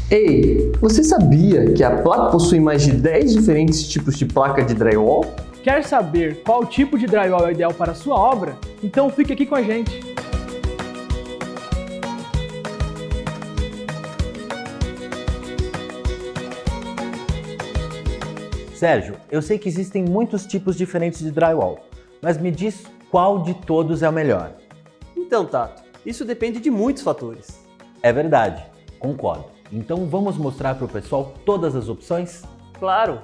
Ei, você sabia que a placa possui mais de 10 diferentes tipos de placa de drywall? Quer saber qual tipo de drywall é ideal para a sua obra? Então fique aqui com a gente! Sérgio, eu sei que existem muitos tipos diferentes de drywall, mas me diz qual de todos é o melhor. Então, Tato, isso depende de muitos fatores. É verdade, concordo. Então vamos mostrar para o pessoal todas as opções? Claro,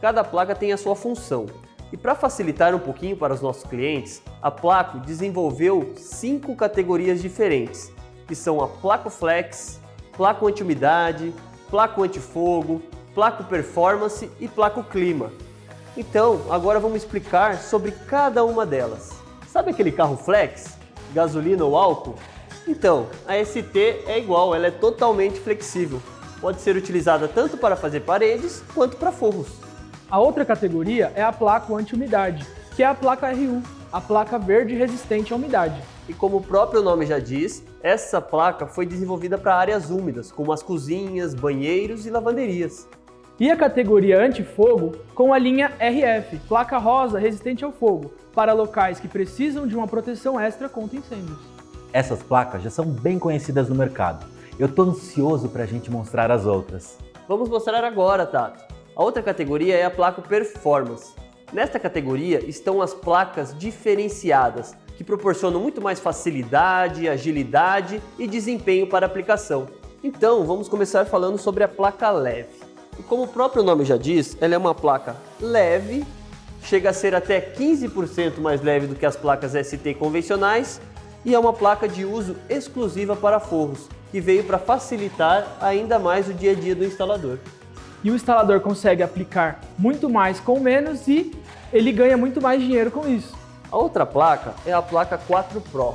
cada placa tem a sua função. E para facilitar um pouquinho para os nossos clientes, a Placo desenvolveu 5 categorias diferentes, que são a Placo Flex, Placo Anti-umidade, Placo Anti-fogo, Placo Performance e Placo Clima. Então, agora vamos explicar sobre cada uma delas. Sabe aquele carro Flex? Gasolina ou álcool? Então, a ST é igual, ela é totalmente flexível. Pode ser utilizada tanto para fazer paredes quanto para forros. A outra categoria é a placa anti-umidade, que é a placa RU, a placa verde resistente à umidade. E como o próprio nome já diz, essa placa foi desenvolvida para áreas úmidas, como as cozinhas, banheiros e lavanderias. E a categoria anti-fogo com a linha RF, placa rosa resistente ao fogo, para locais que precisam de uma proteção extra contra incêndios. Essas placas já são bem conhecidas no mercado. Eu tô ansioso para a gente mostrar as outras. Vamos mostrar agora, Tato. A outra categoria é a placa Performance. Nesta categoria estão as placas diferenciadas, que proporcionam muito mais facilidade, agilidade e desempenho para a aplicação. Então, vamos começar falando sobre a placa leve. E como o próprio nome já diz, ela é uma placa leve, chega a ser até 15% mais leve do que as placas ST convencionais e é uma placa de uso exclusiva para forros, que veio para facilitar ainda mais o dia a dia do instalador. E o instalador consegue aplicar muito mais com menos e ele ganha muito mais dinheiro com isso. A outra placa é a placa 4 Pro.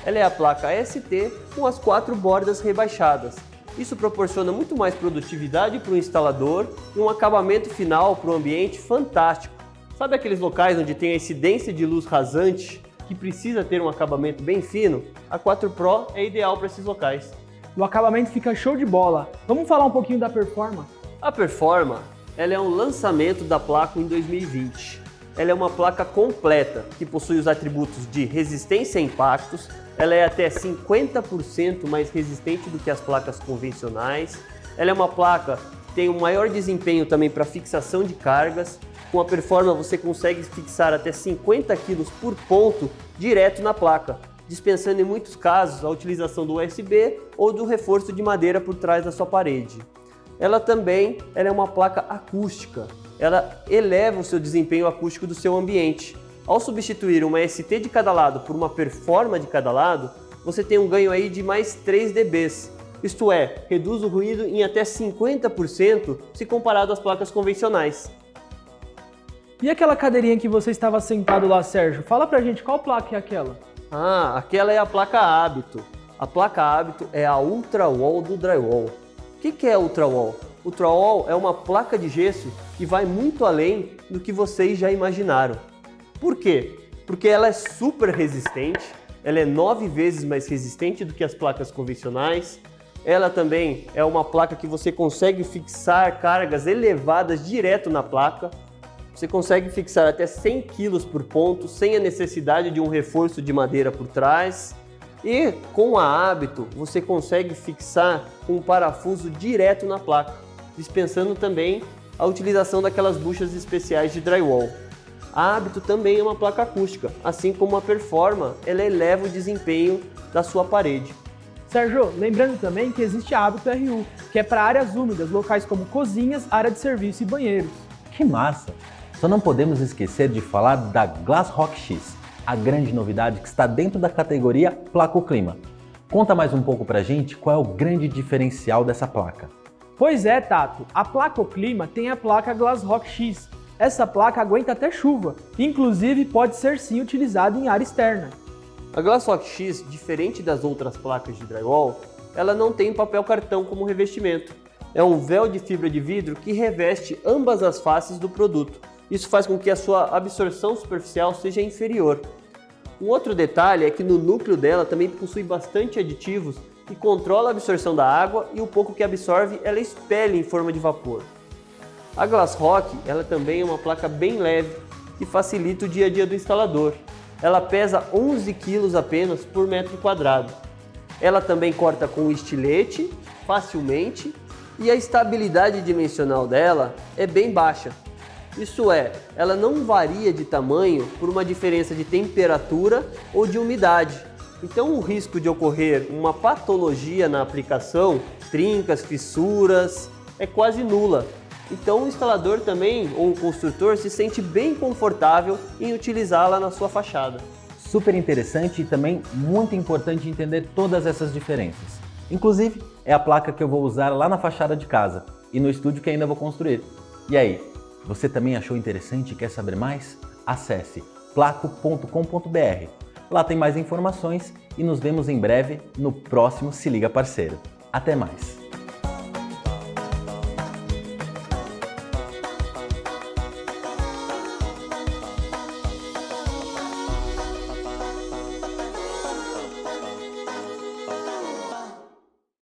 Ela é a placa ST com as 4 bordas rebaixadas. Isso proporciona muito mais produtividade para o instalador e um acabamento final para o ambiente fantástico. Sabe aqueles locais onde tem a incidência de luz rasante, que precisa ter um acabamento bem fino? A 4 Pro é ideal para esses locais. O acabamento fica show de bola. Vamos falar um pouquinho da Performa? A Performa, ela é um lançamento da placa em 2020. Ela é uma placa completa, que possui os atributos de resistência a impactos, ela é até 50% mais resistente do que as placas convencionais, ela é uma placa que tem um maior desempenho também para fixação de cargas. Com a Performa você consegue fixar até 50 kg por ponto direto na placa, dispensando em muitos casos a utilização do USB ou do reforço de madeira por trás da sua parede. Ela também é uma placa acústica, ela eleva o seu desempenho acústico do seu ambiente. Ao substituir uma ST de cada lado por uma Performa de cada lado, você tem um ganho aí de mais 3 dB. Isto é, reduz o ruído em até 50% se comparado às placas convencionais. E aquela cadeirinha que você estava sentado lá, Sérgio? Fala pra gente qual placa é aquela? Ah, aquela é a placa Hábito. A placa Hábito é a Ultra Wall do drywall. O que é Ultra Wall? Ultra Wall é uma placa de gesso que vai muito além do que vocês já imaginaram. Por quê? Porque ela é super resistente, ela é 9 vezes mais resistente do que as placas convencionais. Ela também é uma placa que você consegue fixar cargas elevadas direto na placa. Você consegue fixar até 100 kg por ponto, sem a necessidade de um reforço de madeira por trás. E com a Hábito, você consegue fixar com um parafuso direto na placa, dispensando também a utilização daquelas buchas especiais de drywall. A Hábito também é uma placa acústica, assim como a Performa, ela eleva o desempenho da sua parede. Sérgio, lembrando também que existe a Hábito RU, que é para áreas úmidas, locais como cozinhas, área de serviço e banheiros. Que massa! Só não podemos esquecer de falar da Glasrock X, a grande novidade que está dentro da categoria Placo Clima. Conta mais um pouco pra gente qual é o grande diferencial dessa placa. Pois é, Tato, a Placo Clima tem a placa Glasrock X. Essa placa aguenta até chuva, inclusive pode ser sim utilizada em área externa. A Glasrock X, diferente das outras placas de drywall, ela não tem papel cartão como revestimento. É um véu de fibra de vidro que reveste ambas as faces do produto. Isso faz com que a sua absorção superficial seja inferior. Um outro detalhe é que no núcleo dela também possui bastante aditivos e controla a absorção da água, e o pouco que absorve ela expele em forma de vapor. A Glasrock ela também é uma placa bem leve que facilita o dia a dia do instalador. Ela pesa 11 kg apenas por metro quadrado. Ela também corta com estilete facilmente e a estabilidade dimensional dela é bem baixa. Isso é, ela não varia de tamanho por uma diferença de temperatura ou de umidade. Então o risco de ocorrer uma patologia na aplicação, trincas, fissuras, é quase nula. Então o instalador também, ou o construtor, se sente bem confortável em utilizá-la na sua fachada. Super interessante e também muito importante entender todas essas diferenças. Inclusive, é a placa que eu vou usar lá na fachada de casa e no estúdio que ainda vou construir. E aí, você também achou interessante e quer saber mais? Acesse placo.com.br. Lá tem mais informações e nos vemos em breve no próximo Se Liga Parceiro. Até mais!